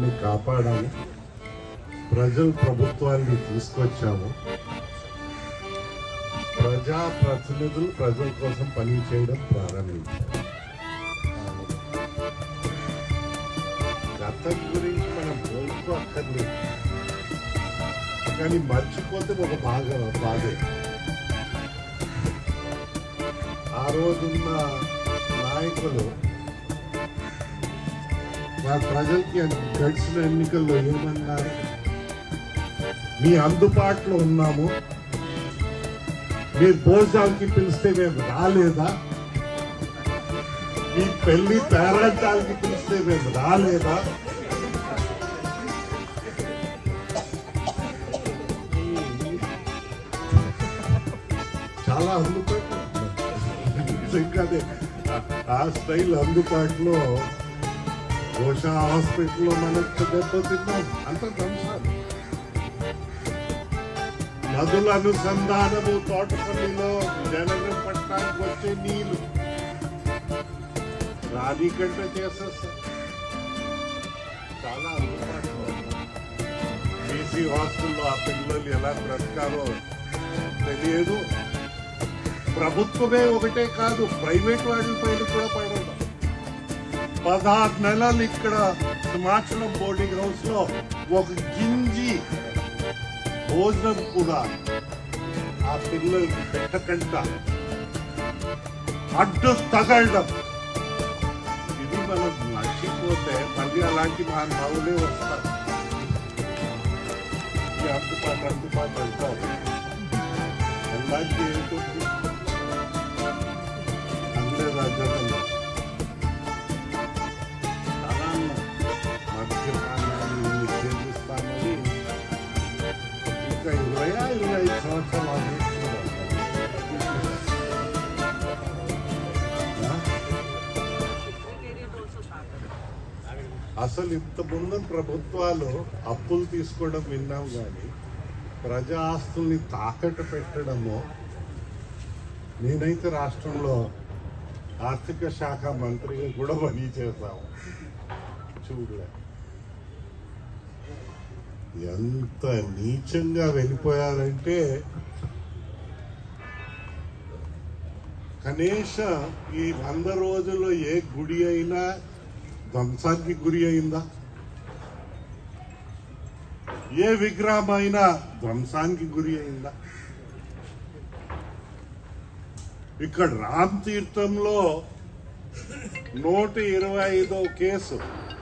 కాపాడాలి. ప్రజలు ప్రభుత్వాన్ని తీసుకొచ్చాము. ప్రజాప్రతినిధులు ప్రజల కోసం పని చేయడం ప్రారంభించారు. గతం గురించి మనం పోల్చుకోక్కర్లేదు, కానీ మర్చిపోతే ఒక బాధే. ఆ రోజున్న నాయకులు ప్రజలకి గడిచిన ఎన్నికల్లో ఏమన్నారు? మీ అందుబాటులో ఉన్నాము, మీరు భోజనాలకి పిలిస్తే మేము రాలేదా? మీ పెళ్లి పేరంటాలకి పిలిస్తే మేము రాలేదా? చాలా అందుబాటులో నిజంగానే ఆ స్టైల్ అందుబాటులో గోషా హాస్పిటల్లో మనం దెబ్బతిన్నాం. అంత ధ్వంసాలు. నదుల అనుసంధానము, తోటపల్లిలో జనగం పట్టణానికి వచ్చే నీళ్లు రాణి కంటే చేసేస్తాం. చాలా అందుబాటులో. బీసీ హాస్టల్లో ఆ పిల్లలు ఎలా బ్రతకాలో తెలియదు. ప్రభుత్వమే ఒకటే కాదు, ప్రైవేట్ వాటి పైన కూడా పడదు. 16 నెలలు ఇక్కడ హిమాచలం బోర్డింగ్ హౌస్ లో ఒక గింజి భోజనం కూడా ఆ పిల్లలకి పెట్టకుండా అడ్డు తగలడం. ఇది మనం మర్చిపోతే మళ్ళీ అలాంటి మహానుభావులే వస్తారు. అందుబాటు అంటారు. అలాంటి ఏంటంటే అన్ని రాజ్యాంగంలో మద్యపానాన్ని నిషేధిస్తామని ఇంకా 25 సంవత్సరాలు అసలు ఇంత ముందు ప్రభుత్వాలు అప్పులు తీసుకోవడం విన్నాం, కానీ ప్రజా ఆస్తుల్ని తాకట్టు పెట్టడము నేనైతే రాష్ట్రంలో ఆర్థిక శాఖ మంత్రిగా కూడా పని చేశాము. చూడలే ఎంత నీచంగా వెళ్ళిపోయారంటే కనీసం ఈ 100 రోజుల్లో ఏ గుడి అయినా ధ్వంసానికి గురి అయిందా? ఏ విగ్రహం అయినా ధ్వంసానికి గురి అయిందా? ఇక్కడ రామ్ తీర్థంలో 125వ కేసు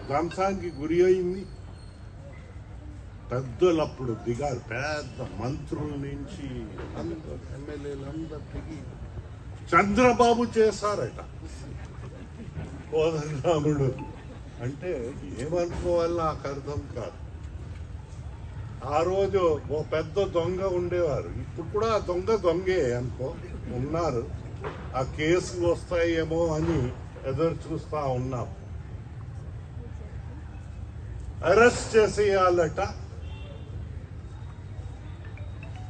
ధ్వంసానికి గురి అయింది. పెద్దలు అప్పుడు దిగారు, పెద్ద మంత్రుల నుంచి ఎమ్మెల్యేలందరూ దిగి చంద్రబాబు చేశారట. కోదండరాముడు అంటే ఏమనుకోవాలో నాకు అర్థం కాదు. ఆ రోజు ఓ పెద్ద దొంగ ఉండేవారు, ఇప్పుడు కూడా ఆ దొంగే అనుకో ఉన్నారు. ఆ కేసులు వస్తాయేమో అని ఎదురు చూస్తా ఉన్నాం. అరెస్ట్ చేసేయాలట.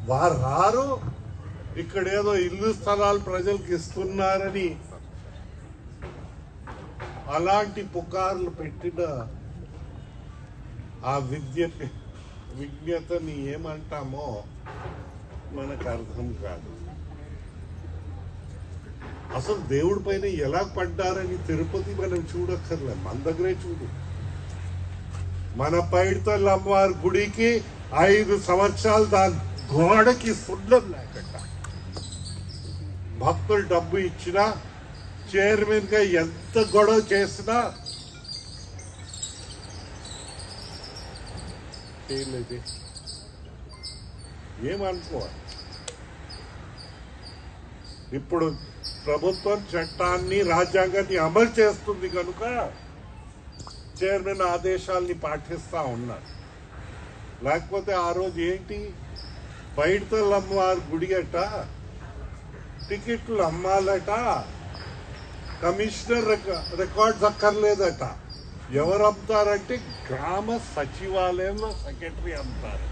వారు రారు, ఇక్కడేదో ఇల్లు స్థలాలు ప్రజలకు ఇస్తున్నారని అలాంటి పుకార్లు పెట్టిన ఆ విజ్ఞతని ఏమంటామో మనకు అర్థం కాదు. అసలు దేవుడి పైన ఎలా పడ్డారని తిరుపతి మనం చూడక్కర్లే, మన దగ్గరే చూడు. మన పైడితల్లి అమ్మవారి గుడికి 5 సంవత్సరాలు దాని గోడకి సున్నం లేకుండా భక్తులు డబ్బు ఇచ్చినా, చైర్మన్ గా ఎంత గొడవ చేసినా చేయలేదు. ఏమనుకోవాలి? ఇప్పుడు ప్రభుత్వం చట్టాన్ని, రాజ్యాంగాన్ని అమలు చేస్తుంది కనుక చైర్మన్ ఆదేశాల్ని పాటిస్తా ఉన్నారు. లేకపోతే ఆ రోజు ఏంటి, పైడితల్లి అమ్మవారి గుడి అట టికెట్లు అమ్మాలట, కమిషనర్ రికార్డ్స్ అక్కర్లేదట. ఎవరు అమ్ముతారంటే గ్రామ సచివాలయంలో సెక్రటరీ అమ్ముతారు.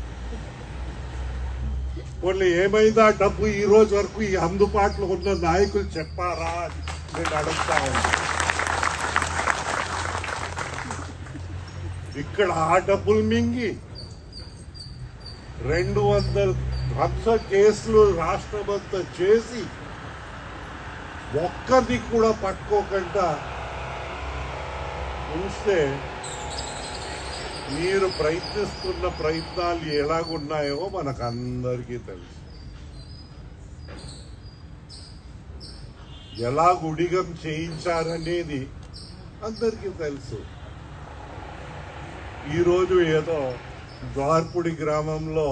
వాళ్ళు ఏమైందా డబ్బు ఈ రోజు వరకు ఈ అందుబాటులో ఉన్న నాయకులు చెప్పారా అని నేను అడుగుతా ఉన్నా. ఇక్కడ ఆ డబ్బులు మింగి 200 ధ్వంస కేసులు రాష్ట్రమంతా చేసి ఒక్కరిని కూడా పట్టుకోకుండా ఉంచితే మీరు ప్రయత్నిస్తున్న ప్రయత్నాలు ఎలాగున్నాయో మనకందరికీ తెలుసు. ఎలా గుడిగం చేయించారనేది అందరికీ తెలుసు. ఈరోజు ఏదో ద్వార్పుడి గ్రామంలో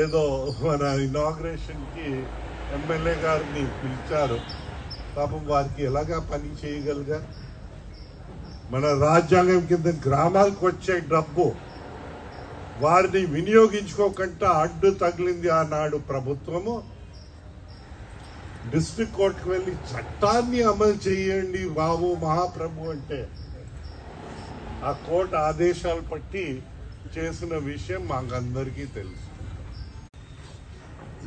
ఏదో మన ఇనాగ్రేషన్కి ఎమ్మెల్యే గారిని పిలిచారు. పాపం వారికి ఎలాగా పని చేయగలిగా? మన రాజ్యాంగం కింద గ్రామాలకు వచ్చే డబ్బు వారిని వినియోగించుకోకుండా అడ్డు తగిలింది ఆనాడు ప్రభుత్వము. డిస్ట్రిక్ట్ కోర్టుకు వెళ్ళి చట్టాన్ని అమలు చేయండి బాబు మహాప్రభు అంటే ఆ కోర్టు ఆదేశాలు పట్టి చేసిన విషయం మాకందరికీ తెలుసు.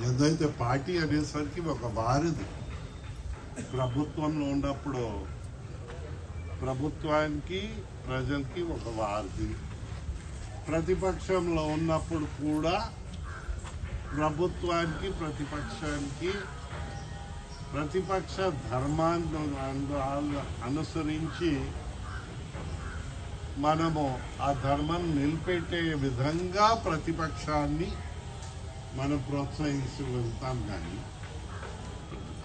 ఏదైతే పార్టీ అనేసరికి ఒక వారిది. ప్రభుత్వంలో ఉన్నప్పుడు ప్రభుత్వానికి ప్రజలకి ఒక వారిది, ప్రతిపక్షంలో ఉన్నప్పుడు కూడా ప్రభుత్వానికి ప్రతిపక్షానికి ప్రతిపక్ష ధర్మాన్ని అనుసరించి మనము ఆ ధర్మాన్ని నిలబెట్టే విధంగా ప్రతిపక్షాన్ని మనం ప్రోత్సహించి వెళ్తాం. కానీ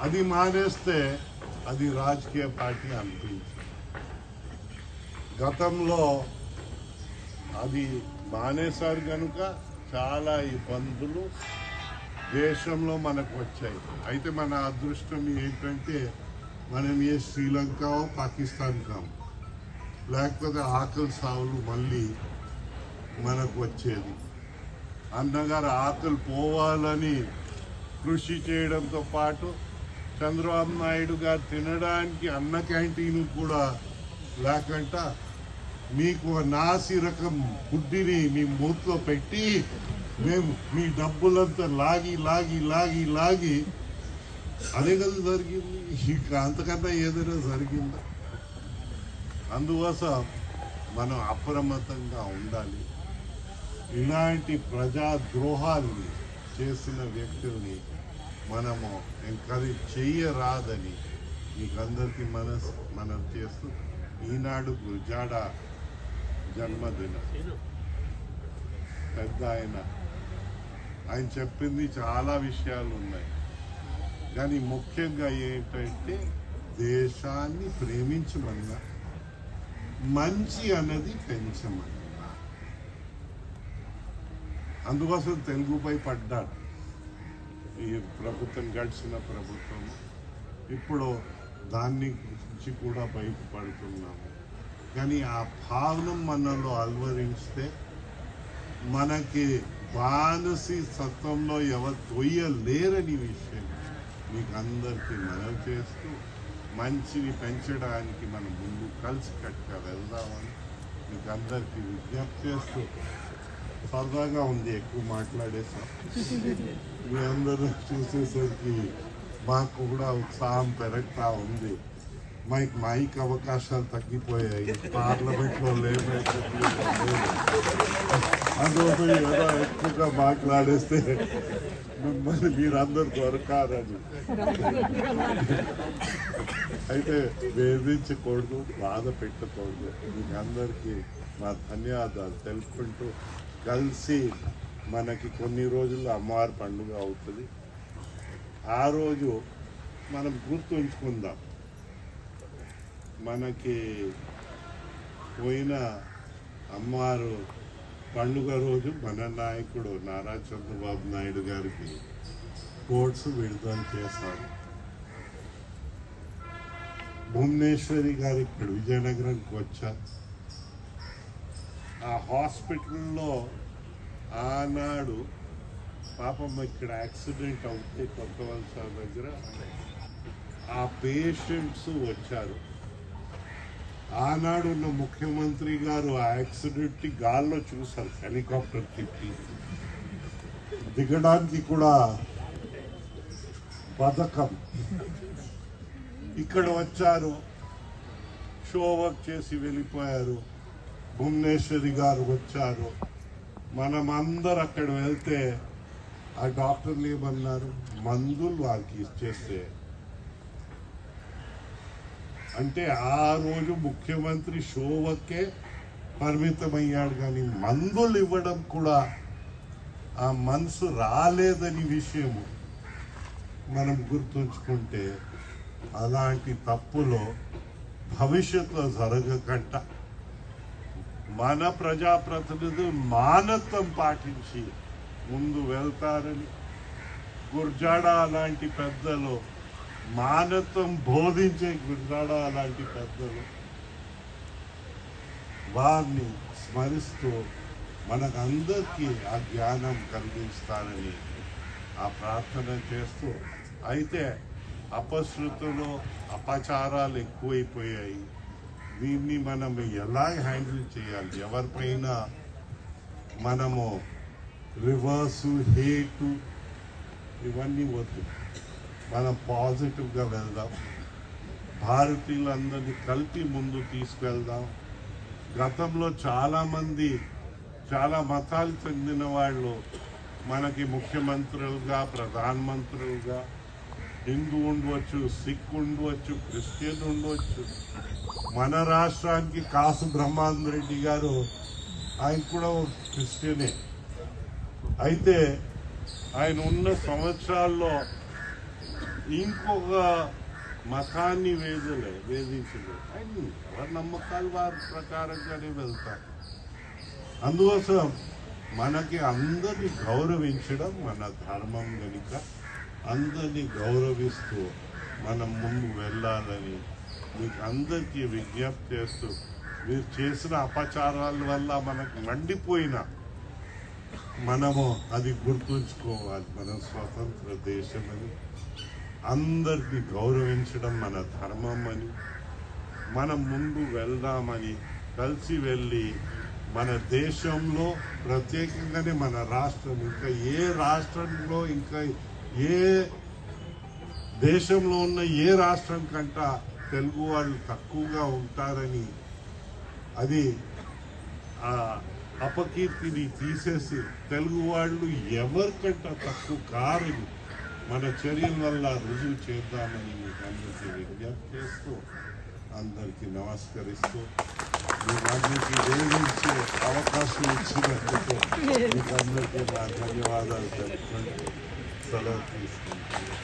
అది మానేస్తే అది రాజకీయ పార్టీ అనిపించింది. గతంలో అది మానేశారు కనుక చాలా ఇబ్బందులు దేశంలో మనకు వచ్చాయి. అయితే మన అదృష్టం ఏంటంటే మనం ఏ శ్రీలంక పాకిస్తాన్ కాము, లేకపోతే ఆకలి సావులు మళ్ళీ మనకు వచ్చేది. అన్నగారు ఆకలి పోవాలని కృషి చేయడంతో పాటు చంద్రబాబు నాయుడు గారు తినడానికి అన్న క్యాంటీన్ కూడా లేకుండా మీకు నాసి రకం గుడ్డిని మీ మూతిలో పెట్టి మేము మీ డబ్బులంతా లాగి లాగి లాగి లాగి అదే కదా జరిగింది. ఇక అంతకన్నా ఏదైనా జరిగిందా? అందుకోసం మనం అప్రమత్తంగా ఉండాలి. ఇలాంటి ప్రజాద్రోహాన్ని చేసిన వ్యక్తుల్ని మనము ఎంకరేజ్ చెయ్యరాదని మీకందరికీ మనం చేస్తూ ఈనాడు గురజాడ జన్మదినం. పెద్ద ఆయన చెప్పింది చాలా విషయాలు ఉన్నాయి. కానీ ముఖ్యంగా ఏంటంటే దేశాన్ని ప్రేమించమన్నా, మంచి అన్నది పెంచమన్నా. అందుకోసం తెలుగుపై పడ్డాడు ఈ ప్రభుత్వం, గడిచిన ప్రభుత్వం. ఇప్పుడు దాన్ని గురించి కూడా బయటపడుతున్నాము. కానీ ఆ భావన మనలో అలవరిస్తే మనకి బానిస సత్వంలో ఎవరు తొయ్యలేరని విషయం మీకు అందరికీ మనం చేస్తూ మంచిని పెంచడానికి మనం ముందు కలిసి కట్టుగా వెళ్దామని మీకు అందరికీ విజ్ఞప్తి చేస్తూ, సరదాగా ఉంది ఎక్కువ మాట్లాడేసాం. మీ అందరూ చూసేసరికి మాకు కూడా ఉత్సాహం పెరుగుతూ ఉంది. మైక్ అవకాశాలు తగ్గిపోయాయి, పార్లమెంట్లో లేమైతే అందువల్ల ఏదో ఎక్కువగా మాట్లాడేస్తే మిమ్మల్ని మీరందరూ దొరకారని. అయితే వేధించకూడదు, బాధ పెట్టకూడదు. మీకు అందరికీ మా ధన్యవాదాలు తెలుపుకుంటూ, కలిసి మనకి కొన్ని రోజుల్లో అమ్మవారి పండుగ అవుతుంది. ఆ రోజు మనం గుర్తుంచుకుందాం, మనకి పోయిన అమ్మవారు పండుగ రోజు మన నాయకుడు నారా చంద్రబాబు నాయుడు గారికి కోర్ట్స్ విడుదల చేశారు. భువనేశ్వరి గారు ఇక్కడ విజయనగరంకి వచ్చారు. ఆ హాస్పిటల్లో ఆనాడు పాపం ఇక్కడ యాక్సిడెంట్ అవుతే కొత్త వలస దగ్గర ఆ పేషెంట్స్ వచ్చారు. ఆనాడు ఉన్న ముఖ్యమంత్రి గారు ఆ యాక్సిడెంట్ గాల్లో చూశారు, హెలికాప్టర్ తిప్పి దిగడానికి కూడా పథకం. ఇక్కడ వచ్చారు, షో వర్క్ చేసి వెళ్ళిపోయారు. భువనేశ్వరి గారు వచ్చారు. మనమందరం అక్కడ వెళ్తే ఆ డాక్టర్లు ఏమన్నారు, మందులు వాళ్ళకి ఇచ్చేస్తే. అంటే ఆ రోజు ముఖ్యమంత్రి షోవకే పరిమితమయ్యాడు, కానీ మందులు ఇవ్వడం కూడా ఆ మనసు రాలేదని విషయము మనం గుర్తుంచుకుంటే అలాంటి తప్పులో భవిష్యత్తులో జరగకుండా మన ప్రజాప్రతినిధులు మానవత్వం పాటించి ముందు వెళ్తారని, గుర్జాడ అలాంటి పెద్దలు మానవత్వం బోధించే గుర్జాడ అలాంటి పెద్దలు వారిని స్మరిస్తూ మనకందరికీ ఆ జ్ఞానం కలిగిస్తారని ఆ ప్రార్థన చేస్తూ, అయితే అపశృతులు అపచారాలు ఎక్కువైపోయాయి. దీన్ని మనం ఎలా హ్యాండిల్ చేయాలి? ఎవరిపైన మనము రివర్సు, హేటు ఇవన్నీ వద్దు. మనం పాజిటివ్గా వెళ్దాం, భారతీయులందరినీ కలిపి ముందు తీసుకెళ్దాం. గతంలో చాలామంది చాలా మతాలు చెందిన వాళ్ళు మనకి ముఖ్యమంత్రులుగా, ప్రధానమంత్రులుగా హిందూ ఉండవచ్చు, సిక్ ఉండవచ్చు, క్రిస్టియన్ ఉండవచ్చు. మన రాష్ట్రానికి కాసు బ్రహ్మానంద రెడ్డి గారు, ఆయన కూడా క్రిస్టియనే. అయితే ఆయన ఉన్న సంవత్సరాల్లో ఇంకొక మతాన్ని వేధించలేదు. ఆయన ఎవరి నమ్మకాలు వారి ప్రకారంగానే వెళ్తారు. అందుకోసం మనకి అందరినీ గౌరవించడం మన ధర్మం కనుక అందరినీ గౌరవిస్తూ మనం ముందు వెళ్ళాలని మీకు అందరికీ విజ్ఞప్తి చేస్తూ, మీరు చేసిన అపచారాల వల్ల మనకు మండిపోయినా మనము అది గుర్తుంచుకోవాలి. మన స్వతంత్ర దేశమని, అందరినీ గౌరవించడం మన ధర్మం అని, మనం ముందు వెళ్దామని కలిసి వెళ్ళి మన దేశంలో ప్రత్యేకంగానే మన రాష్ట్రం ఇంకా ఏ రాష్ట్రంలో ఇంకా ఏ దేశంలో ఉన్న ఏ రాష్ట్రం కంట తెలుగు వాళ్ళు తక్కువగా ఉంటారని, అది ఆ అపకీర్తిని తీసేసి తెలుగు వాళ్ళు ఎవరికంట తక్కువ కారని మన చర్యల వల్ల రుజువు చేద్దామని మీకు అందరికీ విజ్ఞప్తి చేస్తూ అందరికీ నమస్కరిస్తూ మీరందరికీ వేధించే అవకాశం ఇచ్చినందుకు మీకు అందరికీ నా ధన్యవాదాలు తెలుపుకుంటూ సెలవు తీసుకుంటాను.